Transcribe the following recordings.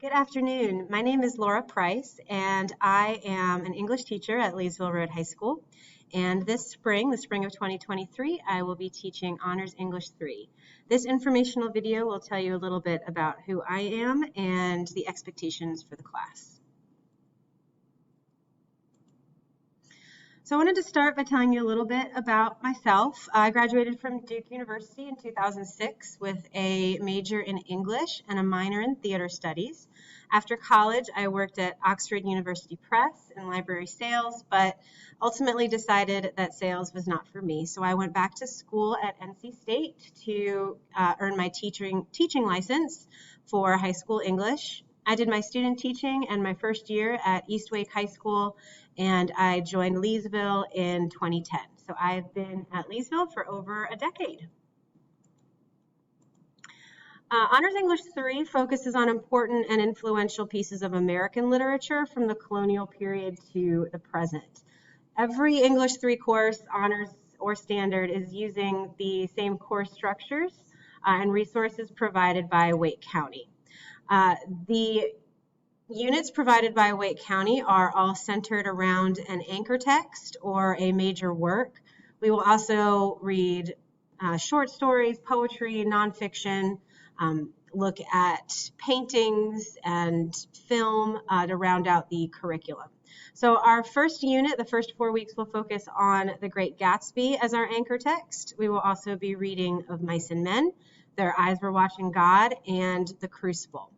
Good afternoon. My name is Laura Price, and I am an English teacher at Leesville Road High School. And this spring, the spring of 2023, I will be teaching Honors English 3. This informational video will tell you a little bit about who I am and the expectations for the class. So I wanted to start by telling you a little bit about myself. I graduated from Duke University in 2006 with a major in English and a minor in theater studies. After college, I worked at Oxford University Press in library sales, but ultimately decided that sales was not for me. So I went back to school at NC State to earn my teaching license for high school English. I did my student teaching and my first year at East Wake High School, and I joined Leesville in 2010. So I've been at Leesville for over a decade. Honors English 3 focuses on important and influential pieces of American literature from the colonial period to the present. Every English 3 course, honors or standard, is using the same course structures and resources provided by Wake County. The units provided by Wake County are all centered around an anchor text or a major work. We will also read short stories, poetry, nonfiction, look at paintings and film to round out the curriculum. So our first unit, the first 4 weeks, will focus on The Great Gatsby as our anchor text. We will also be reading Of Mice and Men, Their Eyes Were Watching God, and The Crucible.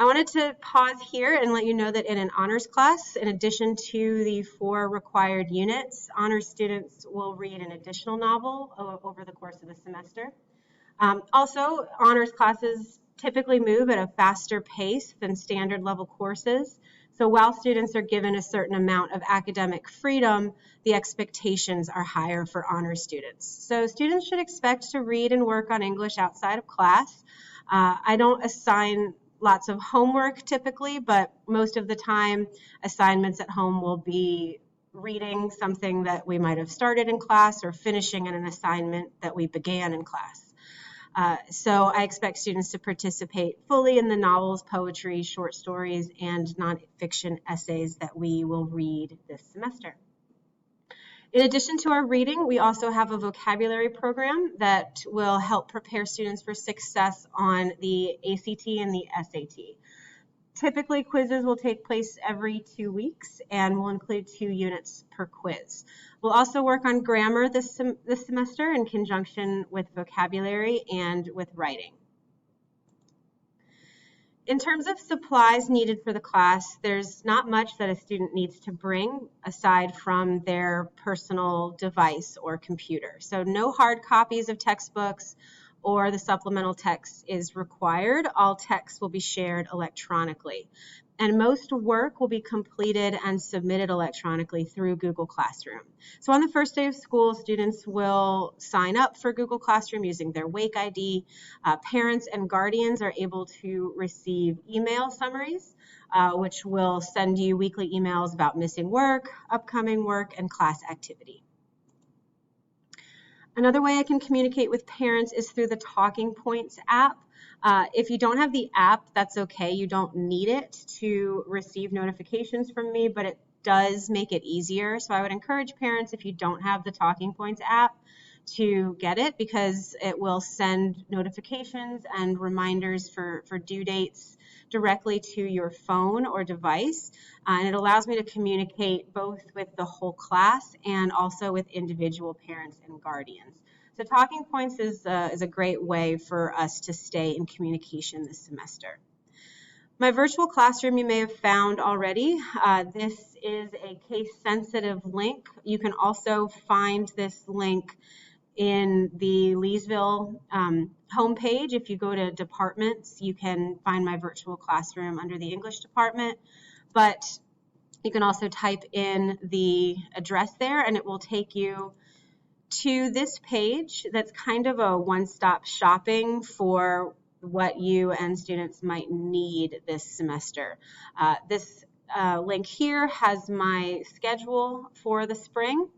I wanted to pause here and let you know that in an honors class, in addition to the 4 required units, honors students will read an additional novel over the course of the semester. Also, honors classes typically move at a faster pace than standard level courses. So while students are given a certain amount of academic freedom, the expectations are higher for honors students. So students should expect to read and work on English outside of class. I don't assign lots of homework typically, but most of the time assignments at home will be reading something that we might have started in class or finishing an assignment that we began in class. So I expect students to participate fully in the novels, poetry, short stories, and nonfiction essays that we will read this semester. In addition to our reading, we also have a vocabulary program that will help prepare students for success on the ACT and the SAT. Typically, quizzes will take place every 2 weeks and will include 2 units per quiz. We'll also work on grammar this semester in conjunction with vocabulary and with writing. In terms of supplies needed for the class, there's not much that a student needs to bring aside from their personal device or computer. So no hard copies of textbooks or the supplemental text is required. All text will be shared electronically. And most work will be completed and submitted electronically through Google Classroom. So on the first day of school, students will sign up for Google Classroom using their Wake ID. Parents and guardians are able to receive email summaries, which will send you weekly emails about missing work, upcoming work, and class activity. Another way I can communicate with parents is through the Talking Points app. If you don't have the app, that's okay. You don't need it to receive notifications from me, but it does make it easier. So I would encourage parents, if you don't have the Talking Points app, to get it because it will send notifications and reminders for due dates directly to your phone or device. And it allows me to communicate both with the whole class and also with individual parents and guardians. So Talking Points is a great way for us to stay in communication this semester. My virtual classroom you may have found already. This is a case-sensitive link. You can also find this link in the Leesville homepage. If you go to departments, you can find my virtual classroom under the English department, but you can also type in the address there and it will take you to this page that's kind of a one-stop shopping for what you and students might need this semester. This link here has my schedule for the spring.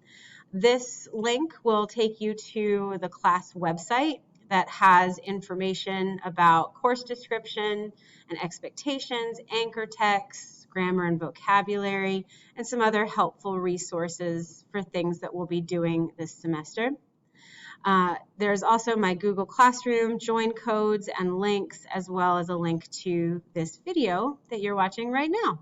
This link will take you to the class website. that has information about course description and expectations, anchor texts, grammar and vocabulary, and some other helpful resources for things that we'll be doing this semester. There's also my Google Classroom join codes and links, as well as a link to this video that you're watching right now.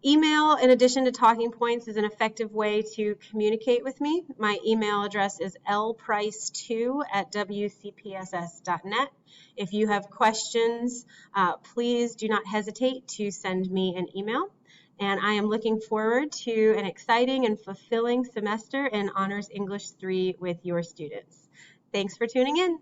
Email, in addition to talking points, is an effective way to communicate with me. My email address is lprice2@wcpss.net. If you have questions, please do not hesitate to send me an email. And I am looking forward to an exciting and fulfilling semester in Honors English 3 with your students. Thanks for tuning in.